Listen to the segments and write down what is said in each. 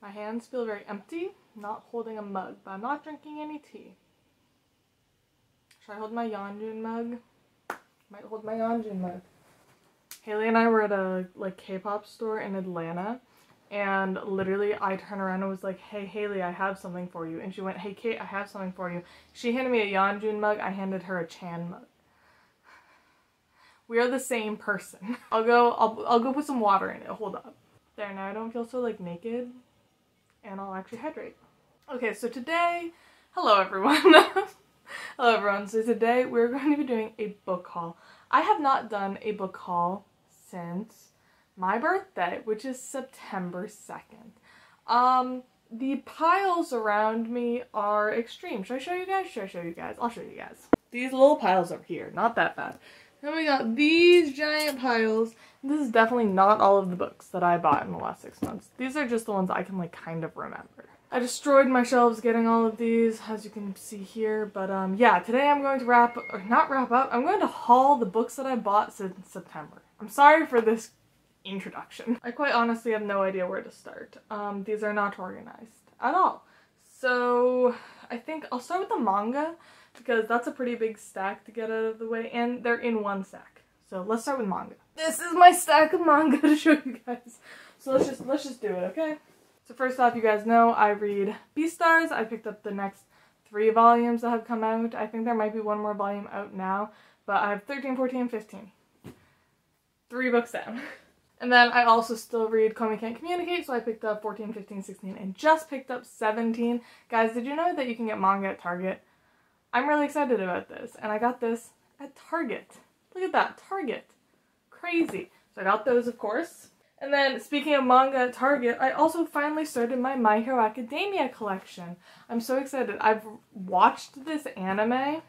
My hands feel very empty, not holding a mug, but I'm not drinking any tea. Should I hold my Yeonjun mug? Might hold my Yeonjun mug. Haley and I were at a K-pop store in Atlanta, and literally I turned around and was like, hey Haley, I have something for you. And she went, hey Kate, I have something for you. She handed me a Yeonjun mug, I handed her a Chan mug. We are the same person. I'll go put some water in it. Hold up. There, now I don't feel so naked, and I'll actually hydrate. Okay, so today, hello everyone. Hello everyone. So today we're going to be doing a book haul. I have not done a book haul since my birthday, which is September 2nd. The piles around me are extreme. Should I show you guys? Should I show you guys? I'll show you guys. These little piles over here, not that bad. Then we got these giant piles. This is definitely not all of the books that I bought in the last 6 months. These are just the ones I can kind of remember. I destroyed my shelves getting all of these, as you can see here. But yeah, today I'm going to I'm going to haul the books that I bought since September. I'm sorry for this introduction. I quite honestly have no idea where to start. These are not organized at all. So I think I'll start with the manga, because that's a pretty big stack to get out of the way, and they're in one stack. So let's start with manga. This is my stack of manga to show you guys. So let's just do it, okay? So first off, you guys know I read Beastars. I picked up the next 3 volumes that have come out. I think there might be one more volume out now, but I have 13, 14, and 15. 3 books down. And then I also still read Komi Can't Communicate, so I picked up 14, 15, 16, and just picked up 17. Guys, did you know that you can get manga at Target? I'm really excited about this, and I got this at Target. Look at that, Target. Crazy. So I got those, of course. And then, speaking of manga at Target, I also finally started my My Hero Academia collection. I'm so excited. I've watched this anime,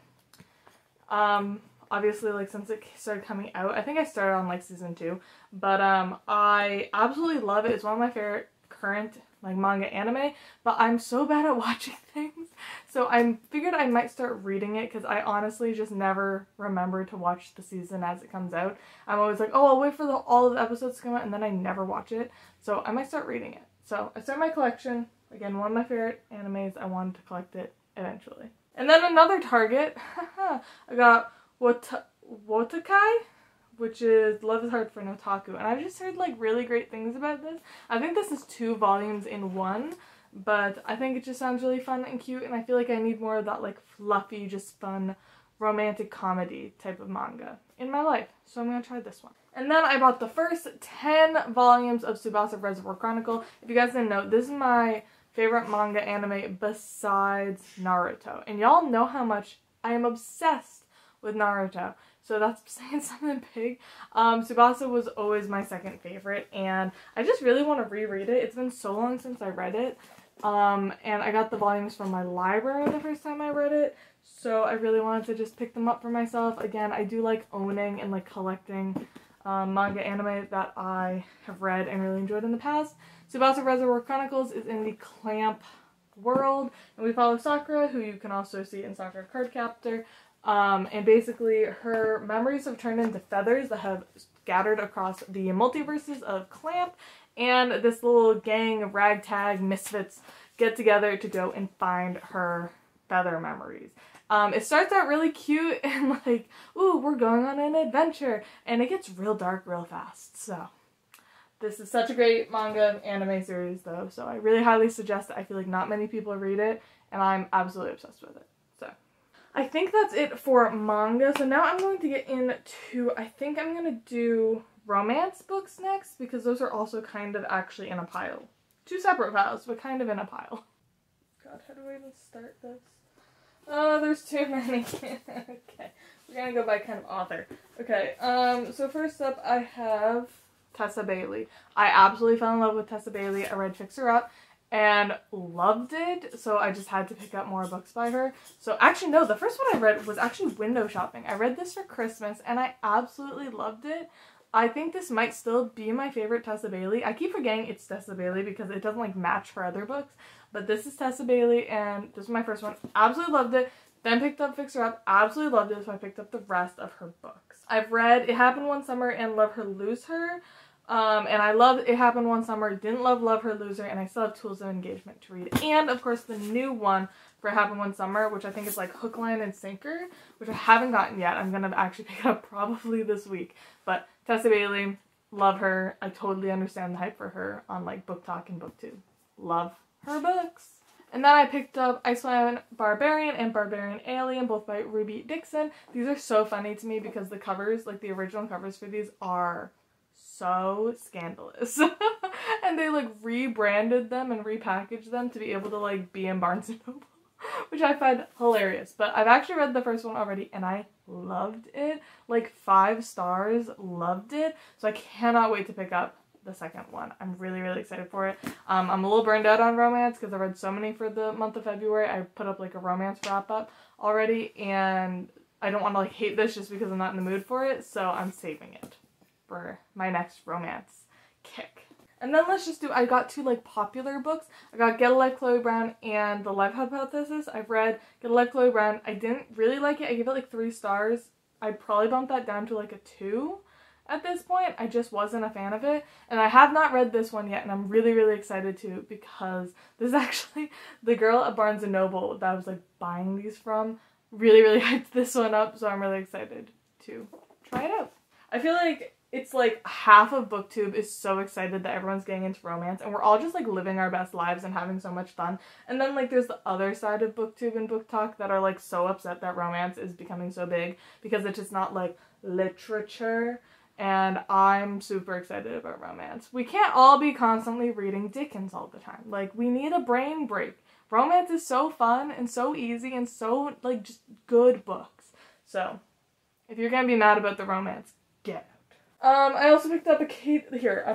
obviously, since it started coming out. I think I started on, season 2. But, I absolutely love it. It's one of my favorite current manga anime, but I'm so bad at watching things, so I figured I might start reading it, because I honestly just never remember to watch the season as it comes out. I'm always like, oh, I'll wait for all of the episodes to come out, and then I never watch it, so I might start reading it. So I started my collection. Again, one of my favorite animes. I wanted to collect it eventually. And then another Target, I got Wotakai, which is Love is Hard for an Otaku, and I've just heard really great things about this. I think this is 2 volumes in one, but I think it just sounds really fun and cute, and I feel like I need more of that fluffy, just fun, romantic comedy type of manga in my life, so I'm gonna try this one. And then I bought the first 10 volumes of Tsubasa Reservoir Chronicle. If you guys didn't know, this is my favorite manga anime besides Naruto, and y'all know how much I am obsessed with Naruto. So that's saying something big. Tsubasa was always my second favorite, and I just really want to reread it. It's been so long since I read it, and I got the volumes from my library the first time I read it, so I really wanted to just pick them up for myself. Again, I do like owning and collecting manga anime that I have read and really enjoyed in the past. Tsubasa Reservoir Chronicles is in the Clamp world, and we follow Sakura, who you can also see in Sakura Cardcaptor. And basically her memories have turned into feathers that have scattered across the multiverses of Clamp, and this little gang of ragtag misfits get together to go and find her feather memories. It starts out really cute and ooh, we're going on an adventure, and it gets real dark real fast. So this is such a great manga anime series though, so I really highly suggest it. I feel like not many people read it, and I'm absolutely obsessed with it. I think that's it for manga. So now I'm going to get into, I think I'm going to do romance books next, because those are also kind of actually in a pile. 2 separate piles, but kind of in a pile. God, how do I even start this? Oh, there's too many. Okay, we're going to go by kind of author. Okay, so first up I have Tessa Bailey. I absolutely fell in love with Tessa Bailey. I read Fixer Up and loved it, so I just had to pick up more books by her. So actually no, the first one I read was actually Window Shopping. I read this for Christmas and I absolutely loved it. I think this might still be my favorite Tessa Bailey. I keep forgetting it's Tessa Bailey because it doesn't match her other books, but this is Tessa Bailey and this is my first one. Absolutely loved it. Then picked up Fixer Up, absolutely loved it, so I picked up the rest of her books. I've read It Happened One Summer and Love Her Lose Her. And I love It Happened One Summer, didn't love Love Her Loser, and I still have Tools of Engagement to read. And, of course, the new one for It Happened One Summer, which I think is like Hook, Line, and Sinker, which I haven't gotten yet. I'm going to actually pick it up probably this week. But Tessa Bailey, love her. I totally understand the hype for her on like Book Talk and BookTube. Love her books. And then I picked up Iceland Barbarian and Barbarian Alien, both by Ruby Dixon. These are so funny to me because the covers, like the original covers for these, are so scandalous. And they like rebranded them and repackaged them to be able to like be in Barnes & Noble, which I find hilarious. But I've actually read the first one already and I loved it. Like 5 stars, loved it. So I cannot wait to pick up the second one. I'm really, really excited for it. I'm a little burned out on romance because I read so many for the month of February. I put up like a romance wrap up already and I don't want to like hate this just because I'm not in the mood for it, so I'm saving it for my next romance kick. And then let's just do, I got 2 like popular books. I got Get a Life Chloe Brown and The Life Hypothesis. I've read Get a Life Chloe Brown. I didn't really like it. I gave it like 3 stars. I'd probably bump that down to like a 2. At this point, I just wasn't a fan of it, and I have not read this one yet, and I'm really, really excited to because this is actually the girl at Barnes & Noble that I was like buying these from really, really hyped this one up, so I'm really excited to try it out. I feel like it's like half of BookTube is so excited that everyone's getting into romance, and we're all just like living our best lives and having so much fun, and then like there's the other side of BookTube and Book Talk that are like so upset that romance is becoming so big because it's just not like literature. And I'm super excited about romance. We can't all be constantly reading Dickens all the time. Like, we need a brain break. Romance is so fun and so easy and so, like, just good books. So, if you're gonna be mad about the romance, get out. I also picked up I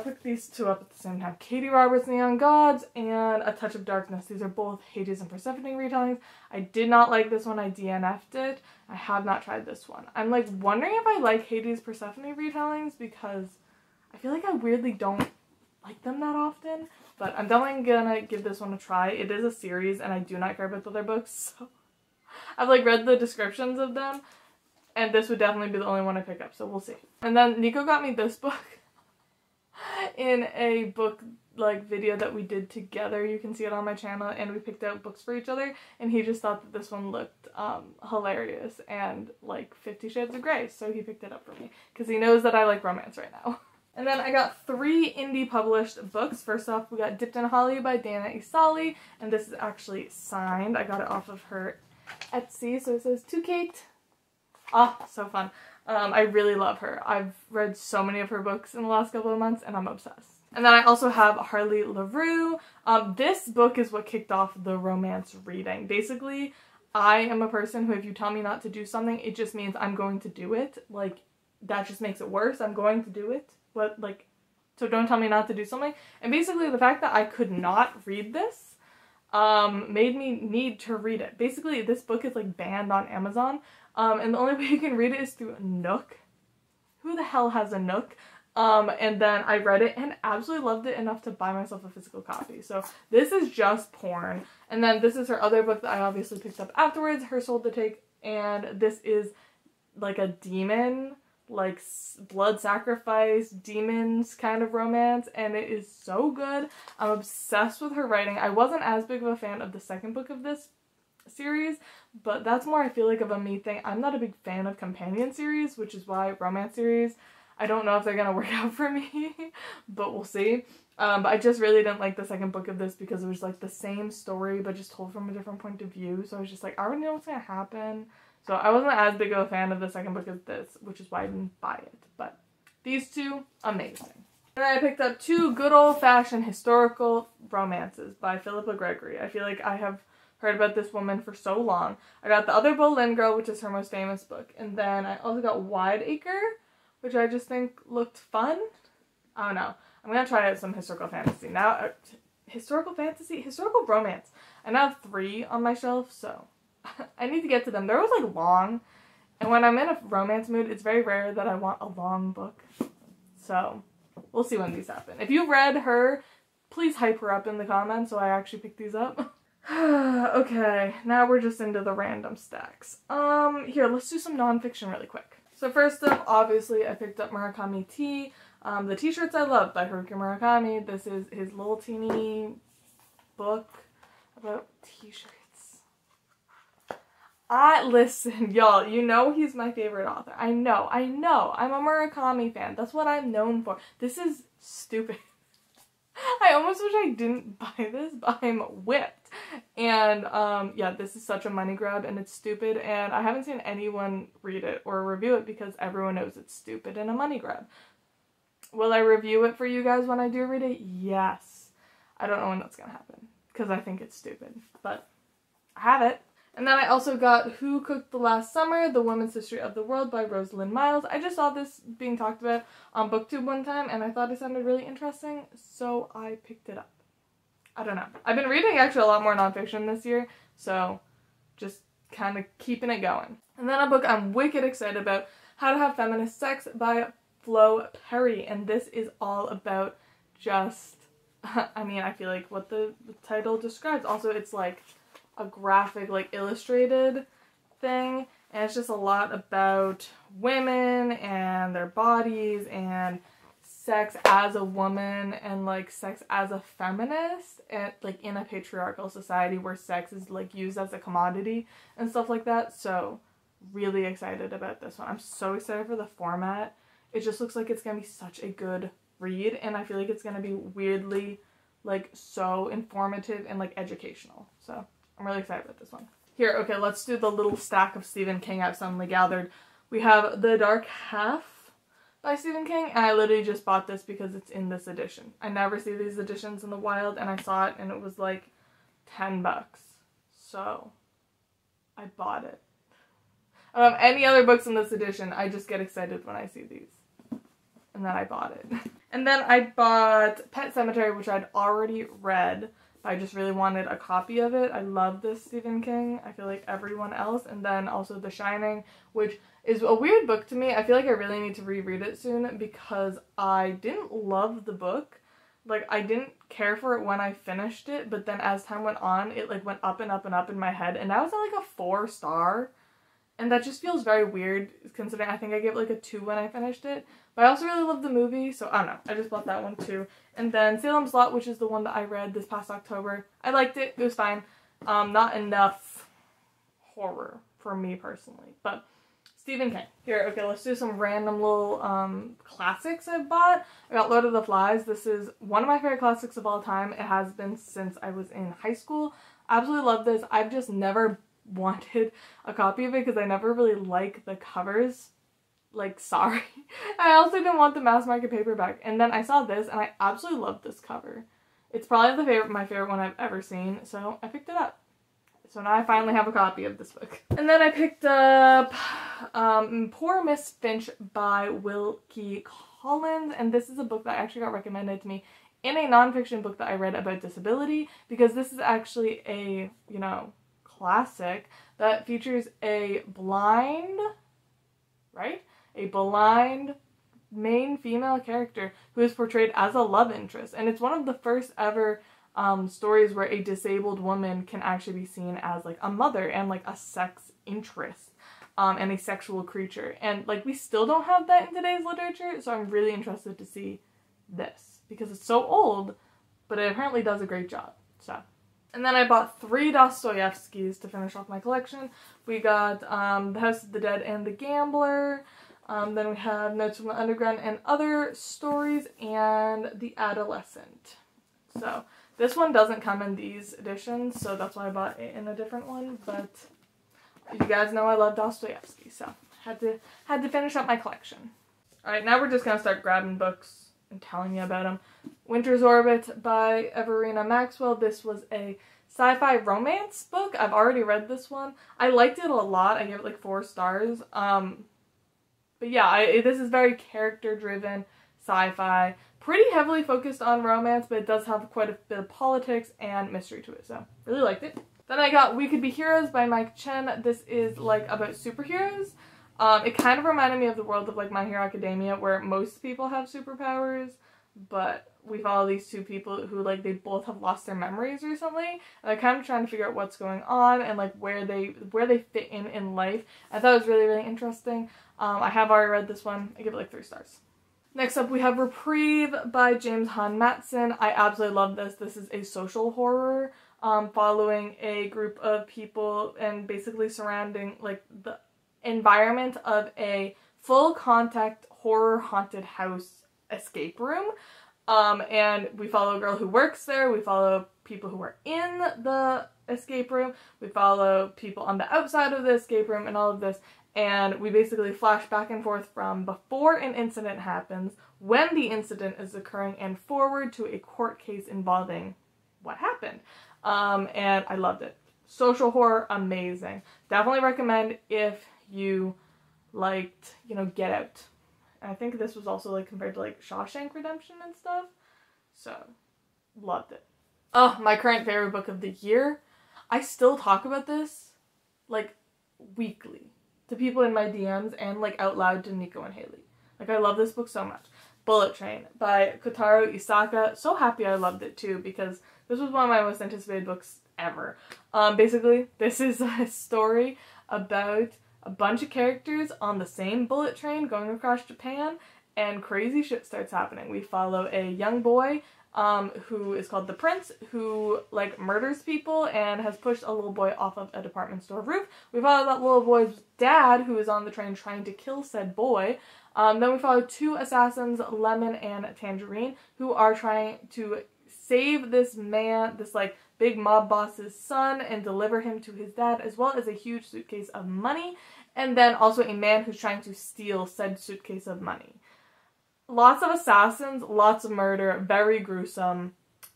picked these 2 up at the same time. Katie Roberts' Neon Gods and A Touch of Darkness. These are both Hades and Persephone retellings. I did not like this one. I DNF'd it. I have not tried this one. I'm like wondering if I like Hades Persephone retellings because I feel like I weirdly don't like them that often. But I'm definitely gonna give this one a try. It is a series and I do not care about the other books. So I've like read the descriptions of them. And this would definitely be the only one I pick up, so we'll see. And then Nico got me this book in a book like video that we did together. You can see it on my channel, and we picked out books for each other, and he just thought that this one looked hilarious and like 50 Shades of Grey, so he picked it up for me because he knows that I like romance right now. And then I got 3 indie published books. First off, we got Dipped in Holly by Dana Isali, and this is actually signed. I got it off of her Etsy, so it says, "To Kate." Ah, so fun. I really love her. I've read so many of her books in the last couple of months and I'm obsessed. And then I also have Harley LaRue. This book is what kicked off the romance reading. Basically, I am a person who if you tell me not to do something, it just means I'm going to do it. Like, that just makes it worse. I'm going to do it. So don't tell me not to do something. And basically the fact that I could not read this made me need to read it. Basically, this book is like banned on Amazon. And the only way you can read it is through Nook. Who the hell has a Nook? And then I read it and absolutely loved it enough to buy myself a physical copy. So this is just porn. And then this is her other book that I obviously picked up afterwards, Her Soul to Take. And this is like a demon, like blood sacrifice, demons kind of romance. And it is so good. I'm obsessed with her writing. I wasn't as big of a fan of the second book of this series, but that's more I feel like of a me thing. I'm not a big fan of companion series, which is why romance series, I don't know if they're gonna work out for me, but we'll see. But I just really didn't like the second book of this because it was like the same story but just told from a different point of view, so I was just like, I already know what's gonna happen. So I wasn't as big of a fan of the second book of this, which is why I didn't buy it. But these 2, amazing. And I picked up 2 good old-fashioned historical romances by Philippa Gregory. I feel like I have heard about this woman for so long. I got The Other Boleyn Girl, which is her most famous book. And then I also got Wideacre, which I just think looked fun. I don't know. I'm going to try out some historical fantasy. Now, historical romance. I now have 3 on my shelf, so I need to get to them. They're always like long. And when I'm in a romance mood, it's very rare that I want a long book. So we'll see when these happen. If you've read her, please hype her up in the comments so I actually pick these up. Okay, now we're just into the random stacks. Here, let's do some nonfiction really quick. So first up, obviously, I picked up Murakami Tea. The T-Shirts I Love by Haruki Murakami. This is his little teeny book about t-shirts. Listen, y'all, you know he's my favorite author. I know. I'm a Murakami fan. That's what I'm known for. This is stupid. I almost wish I didn't buy this, but I'm whipped. And, yeah, this is such a money grab, and it's stupid, and I haven't seen anyone read it or review it because everyone knows it's stupid and a money grab. Will I review it for you guys when I do read it? Yes. I don't know when that's gonna happen, because I think it's stupid, but I have it. And then I also got Who Cooked the Last Summer? The Women's History of the World by Rosalind Miles. I just saw this being talked about on BookTube one time, and I thought it sounded really interesting, so I picked it up. I don't know. I've been reading actually a lot more nonfiction this year, so just kind of keeping it going. And then a book I'm wicked excited about, How to Have Feminist Sex by Flo Perry, and this is all about just, I mean, I feel like what the title describes. Also, it's like a graphic, like illustrated thing, and it's just a lot about women and their bodies and sex as a woman and like sex as a feminist, and like in a patriarchal society where sex is like used as a commodity and stuff like that. So really excited about this one. I'm so excited for the format. It just looks like it's gonna be such a good read, and I feel like it's gonna be weirdly like so informative and like educational. So I'm really excited about this one. Here, okay, let's do the little stack of Stephen King I've suddenly gathered. We have The Dark Half by Stephen King, and I literally just bought this because it's in this edition. I never see these editions in the wild, and I saw it and it was like 10 bucks. So I bought it. Any other books in this edition, I just get excited when I see these. And then I bought it. And then I bought Pet Sematary, which I'd already read. I just really wanted a copy of it. I love this Stephen King. I feel like everyone else. And then also The Shining, which is a weird book to me. I feel like I really need to reread it soon because I didn't love the book. Like, I didn't care for it when I finished it, but then as time went on, it like went up and up and up in my head. And now it's at like a 4-star. And that just feels very weird considering I think I gave it like a 2 when I finished it. But I also really love the movie, so I don't know. I just bought that one too. And then Salem's Lot, which is the one that I read this past October. I liked it. It was fine. Not enough horror for me personally. But Stephen King. Here, okay, let's do some random little classics I've bought. I got Lord of the Flies. This is one of my favorite classics of all time. It has been since I was in high school. Absolutely love this. I've just never wanted a copy of it because I never really like the covers. Like, sorry. I also didn't want the mass market paperback. And then I saw this and I absolutely love this cover. It's probably my favorite one I've ever seen, so I picked it up. So now I finally have a copy of this book. And then I picked up Poor Miss Finch by Wilkie Collins, and this is a book that actually got recommended to me in a nonfiction book that I read about disability, because this is actually a, you know, classic that features a blind, right? A blind main female character who is portrayed as a love interest, and it's one of the first ever stories where a disabled woman can actually be seen as like a mother and like a sex interest and a sexual creature, and like we still don't have that in today's literature, so I'm really interested to see this because it's so old, but it apparently does a great job. So, and then I bought 3 Dostoevskys to finish off my collection. We got The House of the Dead and The Gambler. Then we have Notes from the Underground and Other Stories, and The Adolescent. So this one doesn't come in these editions, so that's why I bought it in a different one. But you guys know I love Dostoevsky, so had to finish up my collection. All right, now we're just gonna start grabbing books and telling you about them. Winter's Orbit by Everina Maxwell. This was a sci-fi romance book. I've already read this one. I liked it a lot. I gave it like 4 stars. But yeah, this is very character-driven sci-fi. Pretty heavily focused on romance, but it does have quite a bit of politics and mystery to it, so really liked it. Then I got We Could Be Heroes by Mike Chen. This is like about superheroes. It kind of reminded me of the world of like My Hero Academia, where most people have superpowers, but we follow these 2 people who like they both have lost their memories recently, and they're kind of trying to figure out what's going on and like where they fit in life. I thought it was really, really interesting. I have already read this one. I give it like 3 stars. Next up we have Reprieve by James Han Matson. I absolutely love this. This is a social horror following a group of people and basically surrounding like the environment of a full contact horror haunted house escape room. And we follow a girl who works there, we follow people who are in the escape room, we follow people on the outside of the escape room and all of this, and we basically flash back and forth from before an incident happens, when the incident is occurring, and forward to a court case involving what happened. And I loved it. Social horror, amazing. Definitely recommend if you liked, you know, Get Out. I think this was also like compared to like Shawshank Redemption and stuff. So, loved it. Oh, my current favorite book of the year. I still talk about this like weekly to people in my DMs and like out loud to Nico and Haley. Like, I love this book so much. Bullet Train by Kotaro Isaka. So happy I loved it too, because this was one of my most anticipated books ever. Basically, this is a story about a bunch of characters on the same bullet train going across Japan, and crazy shit starts happening. We follow a young boy who is called the Prince, who like murders people and has pushed a little boy off of a department store roof. We follow that little boy's dad, who is on the train trying to kill said boy. Then we follow two assassins, Lemon and Tangerine, who are trying to save this man, this like big mob boss's son, and deliver him to his dad, as well as a huge suitcase of money, and then also a man who's trying to steal said suitcase of money. Lots of assassins, lots of murder, very gruesome.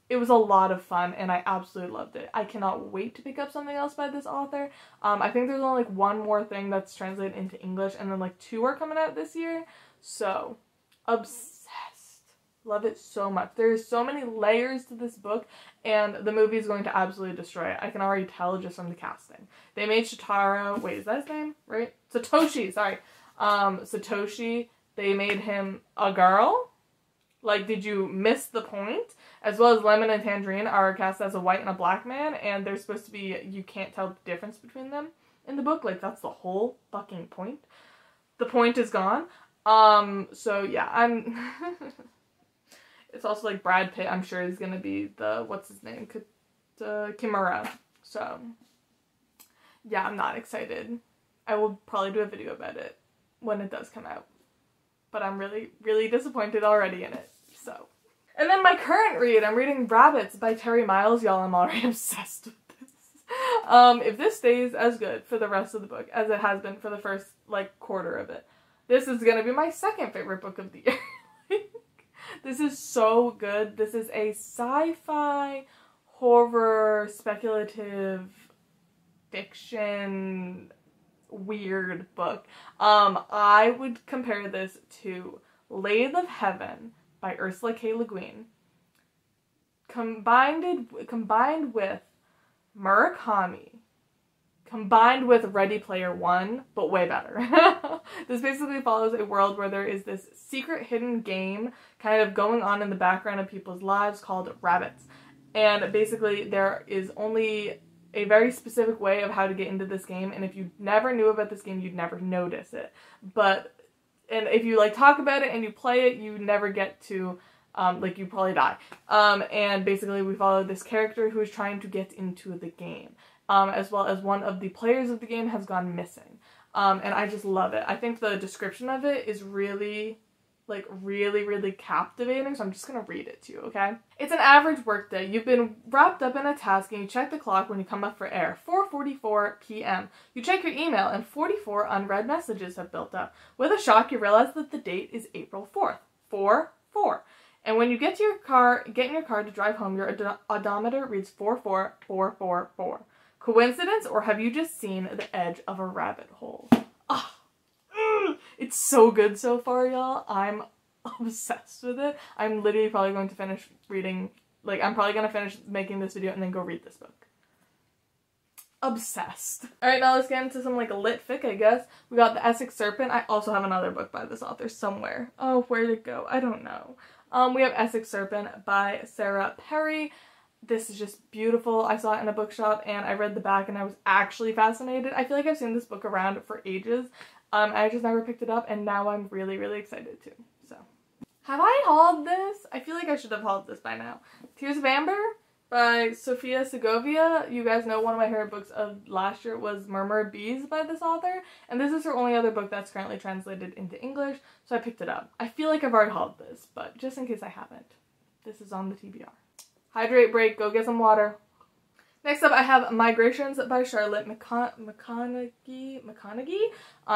It was a lot of fun, and I absolutely loved it. I cannot wait to pick up something else by this author. I think there's only like one more thing that's translated into English, and then like 2 are coming out this year. So, obsessed. Love it so much. There's so many layers to this book, and the movie is going to absolutely destroy it. I can already tell just from the casting. They made Shotaro, wait, is that his name? Right? Satoshi, sorry. Satoshi, they made him a girl? Like, did you miss the point? As well as Lemon and Tangerine are cast as a white and a black man, and they're supposed to be, you can't tell the difference between them in the book. Like, that's the whole fucking point. The point is gone. So yeah, I'm... It's also like Brad Pitt, I'm sure, is gonna be the, what's his name? Kimura. So, yeah, I'm not excited. I will probably do a video about it when it does come out. But I'm really, really disappointed already in it, so. And then my current read, I'm reading Rabbits by Terry Miles. Y'all, I'm already obsessed with this. If this stays as good for the rest of the book as it has been for the first, like, quarter of it, this is gonna be my second favorite book of the year. This is so good. This is a sci-fi, horror, speculative, fiction, weird book. I would compare this to Lathe of Heaven by Ursula K. Le Guin, combined with Murakami, combined with Ready Player One, but way better. This basically follows a world where there is this secret hidden game kind of going on in the background of people's lives called Rabbits. And basically there is only a very specific way of how to get into this game, and if you never knew about this game, you'd never notice it. And if you like talk about it and you play it, you never get to, like, you probably die. And basically we follow this character who is trying to get into the game. As well as one of the players of the game has gone missing. And I just love it. I think the description of it is really, like, really captivating, so I'm just gonna read it to you, okay? It's an average workday. You've been wrapped up in a task and you check the clock when you come up for air. 4:44 p.m. You check your email and 44 unread messages have built up. With a shock, you realize that the date is April 4th. 4-4. And when you get in your car to drive home, your odometer reads 44444. Coincidence, or have you just seen the edge of a rabbit hole? It's so good so far, y'all. I'm obsessed with it. I'm literally probably going to finish reading, like, I'm probably going to finish making this video and then go read this book. Obsessed. Alright, now let's get into some, like, lit fic, I guess. We got The Essex Serpent. I also have another book by this author somewhere. Oh, where'd it go? I don't know. We have Essex Serpent by Sarah Perry. This is just beautiful. I saw it in a bookshop and I read the back and I was actually fascinated. I feel like I've seen this book around for ages. I just never picked it up, and now I'm really excited to. So, Have I hauled this? I feel like I should have hauled this by now. Tears of Amber by Sofia Segovia. You guys know one of my favorite books of last year was Murmur of Bees by this author. And this is her only other book that's currently translated into English, so I picked it up. I feel like I've already hauled this, but just in case I haven't, this is on the TBR. Hydrate, break, go get some water. Next up, I have Migrations by Charlotte McConaghy.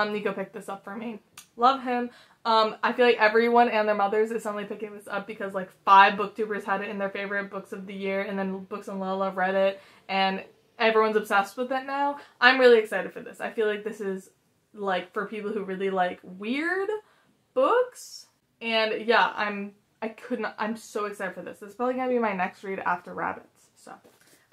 Nico picked this up for me. Love him. I feel like everyone and their mothers is suddenly picking this up because like 5 booktubers had it in their favorite books of the year, and then Books and Love read it, and everyone's obsessed with it now. I'm really excited for this. I feel like this is like for people who really like weird books, and yeah, I'm so excited for this. This is probably gonna be my next read after Rabbits. So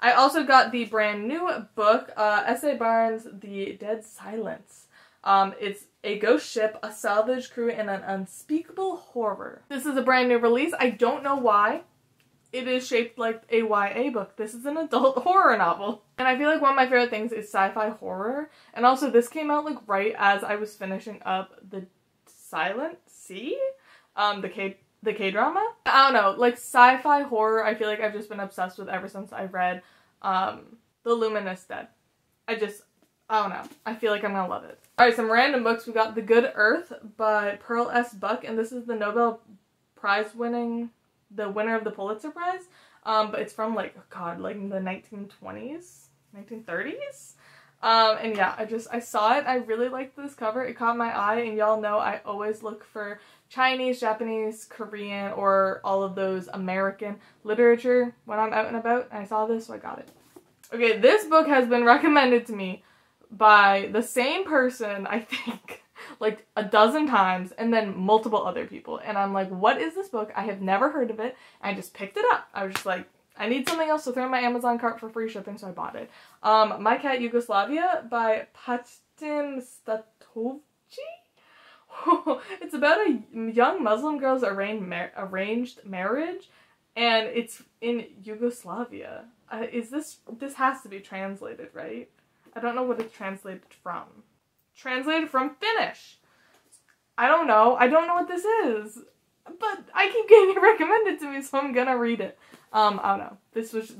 I also got the brand new book, S.A. Barnes' The Dead Silence. It's a ghost ship, a salvage crew, and an unspeakable horror. This is a brand new release. I don't know why. It is shaped like a YA book. This is an adult horror novel. And I feel like one of my favorite things is sci-fi horror. And also this came out like right as I was finishing up The Silent Sea, the K-drama. I don't know, like sci-fi horror I feel like I've just been obsessed with ever since I read The Luminous Dead. I don't know. I feel like I'm gonna love it. Alright, some random books. We got The Good Earth by Pearl S. Buck, and this is the Nobel Prize winner of the Pulitzer Prize. But it's from like, oh god, like the 1920s? 1930s? And yeah, I saw it. I really liked this cover. It caught my eye, and y'all know I always look for Chinese, Japanese, Korean, or all of those American literature when I'm out and about. And I saw this, so I got it. Okay, this book has been recommended to me by the same person, I think, like a dozen times, and then multiple other people. And I'm like, what is this book? I have never heard of it. I just picked it up. I was just like, I need something else to throw in my Amazon cart for free shipping, so I bought it. My Cat Yugoslavia by Patim Statovci. It's about a young Muslim girl's arranged marriage, and it's in Yugoslavia. This has to be translated, right? I don't know what it's translated from. Translated from Finnish. I don't know. I don't know what this is. But I keep getting it recommended to me, so I'm gonna read it. I don't know.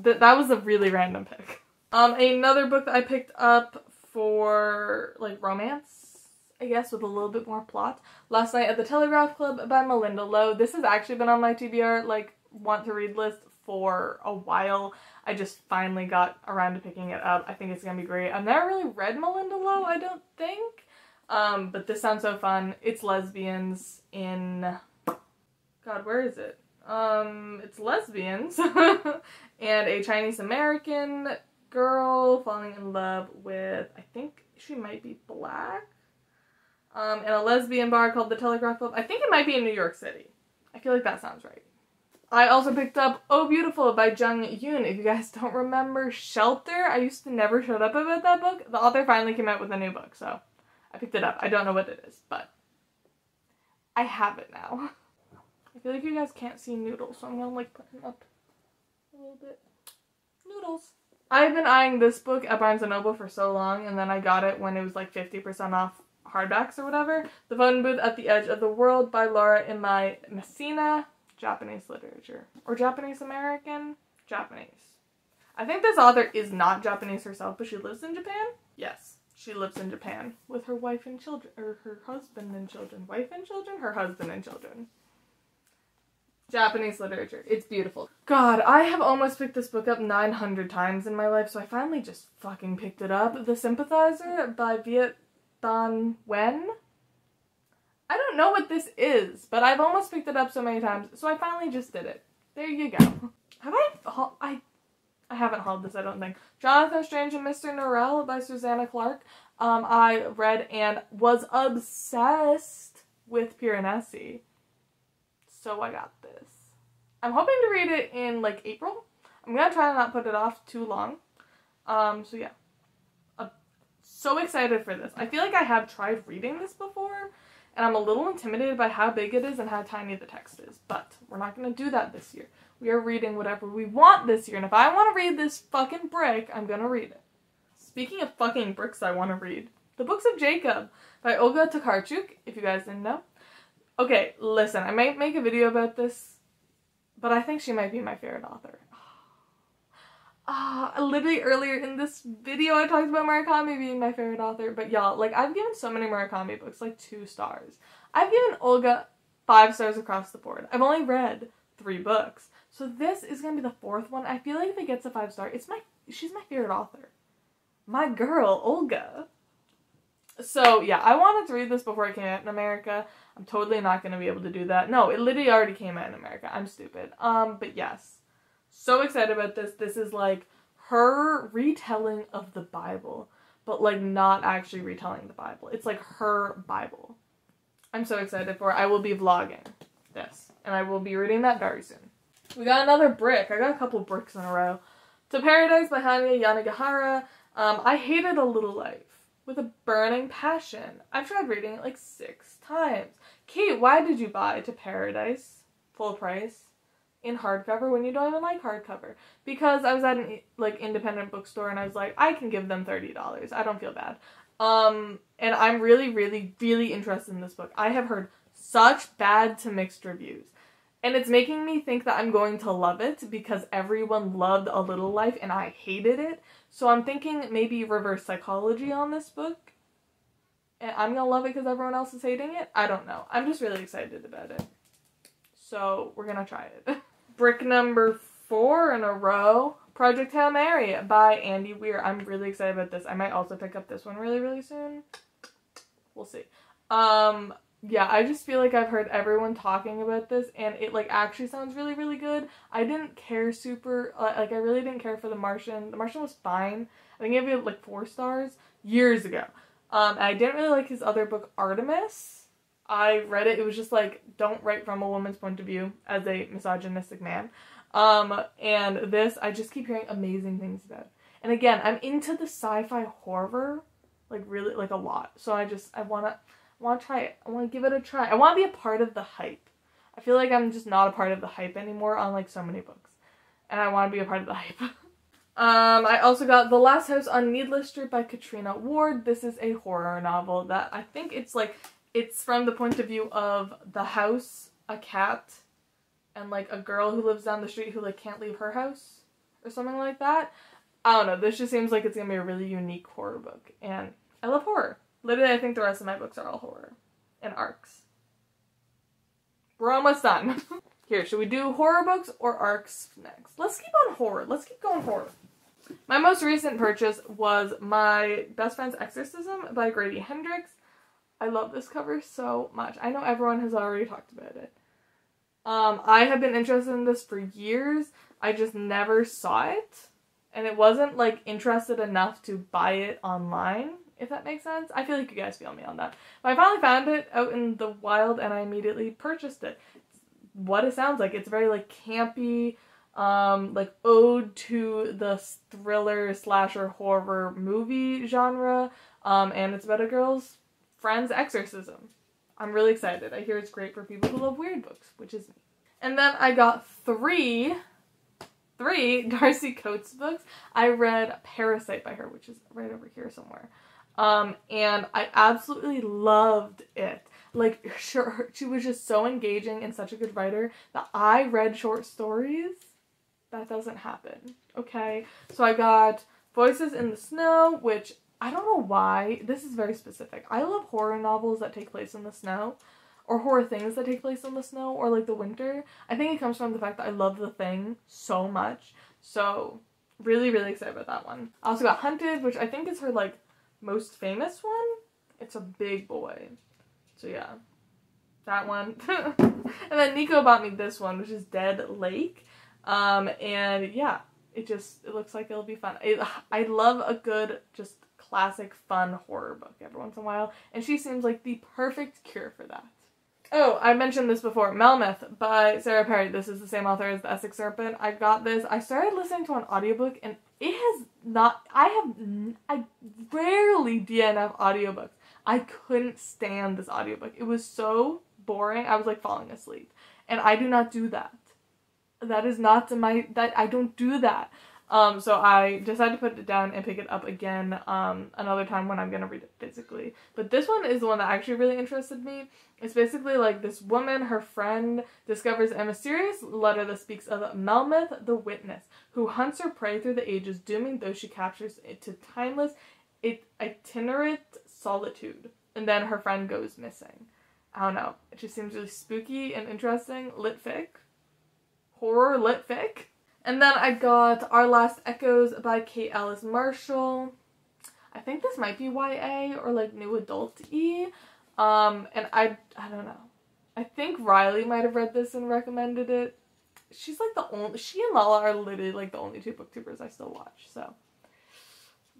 That was a really random pick. Another book that I picked up for, like, romance, I guess, with a little bit more plot. Last Night at the Telegraph Club by Melinda Lowe. This has actually been on my TBR, like, want to read list for a while. I just finally got around to picking it up. I think it's gonna be great. I've never really read Melinda Lowe, I don't think. But this sounds so fun. It's lesbians in... God, where is it? It's lesbians and a Chinese American girl falling in love with, I think she might be black, in a lesbian bar called the Telegraph Club. I think it might be in New York City. I feel like that sounds right. I also picked up Oh Beautiful by Jung Yoon. If you guys don't remember Shelter, I used to never shut up about that book. The author finally came out with a new book, so I picked it up. I don't know what it is, but I have it now. I feel like you guys can't see Noodles, so I'm gonna like put him up a little bit. Noodles. I've been eyeing this book at Barnes & Noble for so long, and then I got it when it was like 50% off hardbacks or whatever. The Phone Booth at the Edge of the World by Laura Imai Messina. Japanese literature. Or Japanese American? Japanese. I think this author is not Japanese herself, but she lives in Japan? Yes. She lives in Japan with her wife and children, or her husband and children. Wife and children? Her husband and children. Japanese literature. It's beautiful. God, I have almost picked this book up 900 times in my life, so I finally just fucking picked it up. The Sympathizer by Viet Thanh Nguyen. I don't know what this is, but I've almost picked it up so many times, so I finally just did it. There you go. Have I haven't hauled this, I don't think. Jonathan Strange and Mr. Norrell by Susanna Clarke. I read and was obsessed with Piranesi. So I got this. I'm hoping to read it in like April. I'm gonna try to not put it off too long. So yeah. I'm so excited for this. I feel like I have tried reading this before, and I'm a little intimidated by how big it is and how tiny the text is. But we're not gonna do that this year. We are reading whatever we want this year, and if I want to read this fucking brick, I'm gonna read it. Speaking of fucking bricks I want to read, The Books of Jacob by Olga Tokarczuk, if you guys didn't know. Okay, listen, I might make a video about this, but I think she might be my favorite author. Literally earlier in this video I talked about Murakami being my favorite author, but y'all, like, I've given so many Murakami books, like, 2 stars. I've given Olga 5 stars across the board. I've only read 3 books. So this is gonna be the 4th one. I feel like if it gets a 5 star, she's my favorite author. My girl, Olga. So yeah, I wanted to read this before it came out in America. I'm totally not gonna be able to do that. No, it literally already came out in America. I'm stupid. But yes. So excited about this. This is like her retelling of the Bible, but like not actually retelling the Bible. It's like her Bible. I'm so excited for it. I will be vlogging this, and I will be reading that very soon. We got another brick. I got a couple bricks in a row. To Paradise by Hanya Yanagihara. I hated A Little Life with a burning passion. I've tried reading it like 6 times. Kate, why did you buy To Paradise full price in hardcover when you don't even like hardcover? Because I was at an like independent bookstore and I was like, I can give them $30. I don't feel bad. And I'm really, really, really interested in this book. I have heard such bad to mixed reviews. And it's making me think that I'm going to love it because everyone loved A Little Life and I hated it. So I'm thinking maybe reverse psychology on this book. And I'm gonna love it because everyone else is hating it. I don't know. I'm just really excited about it. So we're gonna try it. Brick number 4 in a row. Project Hail Mary by Andy Weir. I'm really excited about this. I might also pick up this one really, really soon. We'll see. Yeah, I just feel like I've heard everyone talking about this and it like actually sounds really, really good. I didn't care super, like I really didn't care for The Martian. The Martian was fine. I think I gave it like 4 stars years ago. I didn't really like his other book, Artemis. I read it. It was just like, don't write from a woman's point of view as a misogynistic man. And this, I just keep hearing amazing things about it. And again, I'm into the sci-fi horror, like really, like a lot. So I want to try it. I want to give it a try. I want to be a part of the hype. I feel like I'm just not a part of the hype anymore on like so many books. And I want to be a part of the hype. I also got The Last House on Needless Street by Katrina Ward. This is a horror novel that I think it's from the point of view of the house, a cat, and like a girl who lives down the street who like can't leave her house or something like that. I don't know. This just seems like it's gonna be a really unique horror book. And I love horror. Literally, I think the rest of my books are all horror and arcs. We're almost done. Here, should we do horror books or arcs next? Let's keep on horror. Let's keep going horror. My most recent purchase was My Best Friend's Exorcism by Grady Hendrix. I love this cover so much. I know everyone has already talked about it. I have been interested in this for years. I just never saw it. And it wasn't like interested enough to buy it online, if that makes sense. I feel like you guys feel me on that. But I finally found it out in the wild and I immediately purchased it. It's what it sounds like. It's very like campy, like ode to the thriller slasher horror movie genre. And it's about a girl's friend's exorcism. I'm really excited. I hear it's great for people who love weird books, which is me. And then I got three Darcy Coates books. I read Parasite by her, which is right over here somewhere. And I absolutely loved it. Like, sure, she was just so engaging and such a good writer that I read short stories. That doesn't happen, okay? So I got Voices in the Snow, which I don't know why. This is very specific. I love horror novels that take place in the snow, or horror things that take place in the snow, or like the winter. I think it comes from the fact that I love The Thing so much. So, really, really excited about that one. I also got Hunted, which I think is her, like, most famous one. It's a big boy. So, yeah. That one. And then Nico bought me this one, which is Dead Lake. And, yeah. It looks like it'll be fun. I love a good, just classic, fun horror book every once in a while. And she seems like the perfect cure for that. Oh, I mentioned this before. Melmoth by Sarah Perry. This is the same author as The Essex Serpent. I got this. I started listening to an audiobook and it has not... I rarely DNF audiobooks. I couldn't stand this audiobook. It was so boring. I was like falling asleep. And I do not do that. That is not my... I don't do that. So I decided to put it down and pick it up again another time when I'm gonna read it physically. But this one is the one that actually really interested me. It's basically like this woman, her friend, discovers a mysterious letter that speaks of Melmoth the Witness, who hunts her prey through the ages, dooming those she captures to timeless, itinerant solitude. And then her friend goes missing. I don't know. It just seems really spooky and interesting. Lit fic. Horror lit fic. And then I got Our Last Echoes by Kate Alice Marshall. I think this might be YA or like new adult-y. And I don't know. I think Riley might have read this and recommended it. She's like she and Lala are literally like the only two booktubers I still watch, so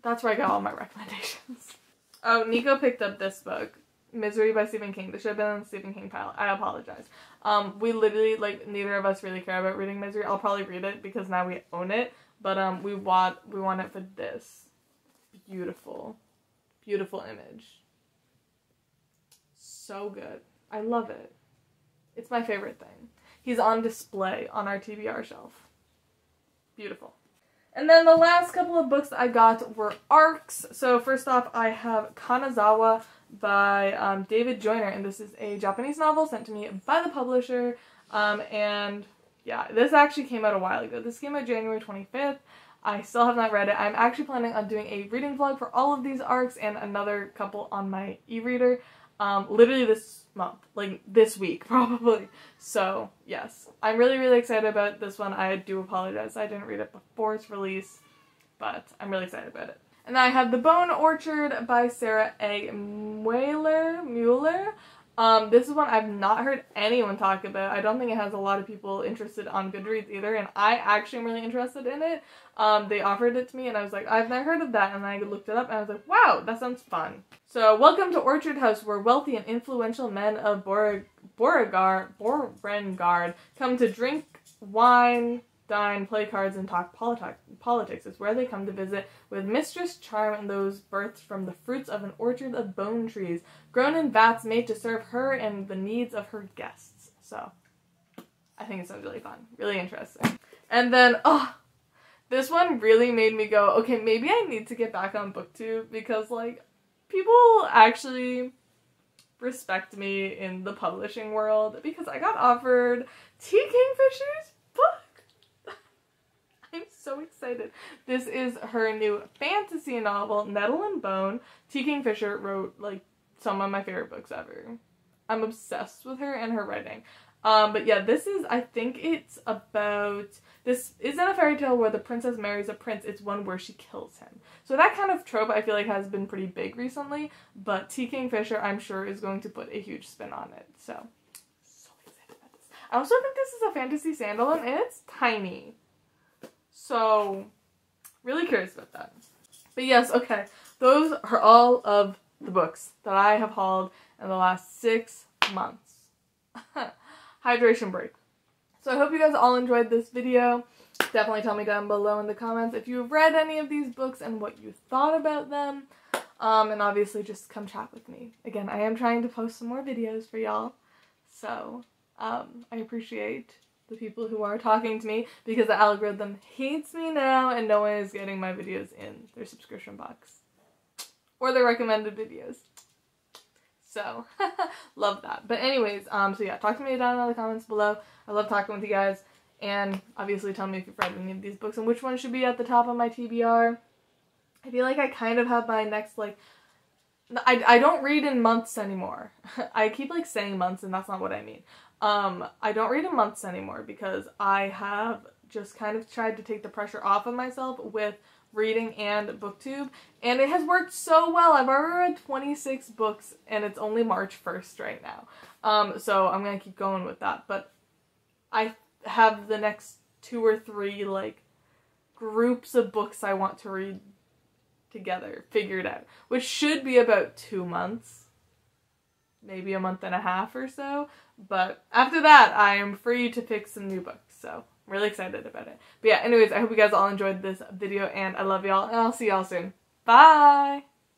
that's where I got all my recommendations. Oh, Nico picked up this book, Misery by Stephen King. This should have been on the Stephen King pile. I apologize. We literally, like, neither of us really care about reading Misery. I'll probably read it because now we own it. But we want it for this. Beautiful. Beautiful image. So good. I love it. It's my favorite thing. He's on display on our TBR shelf. Beautiful. And then the last couple of books I got were ARCs. So first off, I have Kanazawa by David Joyner, and this is a Japanese novel sent to me by the publisher. And yeah, this actually came out a while ago. This came out January 25th. I still have not read it. I'm actually planning on doing a reading vlog for all of these ARCs and another couple on my e-reader. Literally this month, like this week probably. So yes, I'm really, really excited about this one. I do apologize I didn't read it before its release, but I'm really excited about it. And then I have The Bone Orchard by Sarah A. Mueller. This is one I've not heard anyone talk about. I don't think it has a lot of people interested on Goodreads either, and I actually am really interested in it. They offered it to me and I was like, I've never heard of that, and I looked it up and I was like, wow, that sounds fun. So, welcome to Orchard House, where wealthy and influential men of Beauregard come to drink wine, dine, play cards, and talk politics. It's where they come to visit with Mistress Charm and those birthed from the fruits of an orchard of bone trees, grown in vats made to serve her and the needs of her guests. So, I think it sounds really fun. Really interesting. And then, this one really made me go, okay, maybe I need to get back on BookTube, because, like, people actually respect me in the publishing world, because I got offered T. Kingfisher's book. I'm so excited. This is her new fantasy novel, Nettle and Bone. T. Kingfisher wrote, like, some of my favorite books ever. I'm obsessed with her and her writing. But yeah, this is, I think it's about, this isn't a fairy tale where the princess marries a prince, it's one where she kills him. So that kind of trope I feel like has been pretty big recently, but T. Kingfisher I'm sure is going to put a huge spin on it, so excited about this. I also think this is a fantasy standalone and it's tiny. So, really curious about that. But yes, okay, those are all of the books that I have hauled in the last 6 months. Hydration break. So I hope you guys all enjoyed this video. Definitely tell me down below in the comments if you've read any of these books and what you thought about them. And obviously just come chat with me. Again, I am trying to post some more videos for y'all. So, I appreciate the people who are talking to me, because the algorithm hates me now and no one is getting my videos in their subscription box. Or their recommended videos. So, love that. But anyways, so yeah, talk to me down in the comments below. I love talking with you guys. And obviously tell me if you've read any of these books and which one should be at the top of my TBR. I feel like I kind of have my next, like, I don't read in months anymore. I keep, like, saying months and that's not what I mean. I don't read in months anymore because I have just kind of tried to take the pressure off of myself with reading and BookTube, and it has worked so well. I've already read 26 books and it's only March 1st right now. So I'm gonna keep going with that, but I have the next 2 or 3 like groups of books I want to read together figured out, which should be about 2 months, maybe a month and a half or so, but after that I am free to pick some new books, so I'm really excited about it. But yeah, anyways, I hope you guys all enjoyed this video, and I love y'all, and I'll see y'all soon. Bye!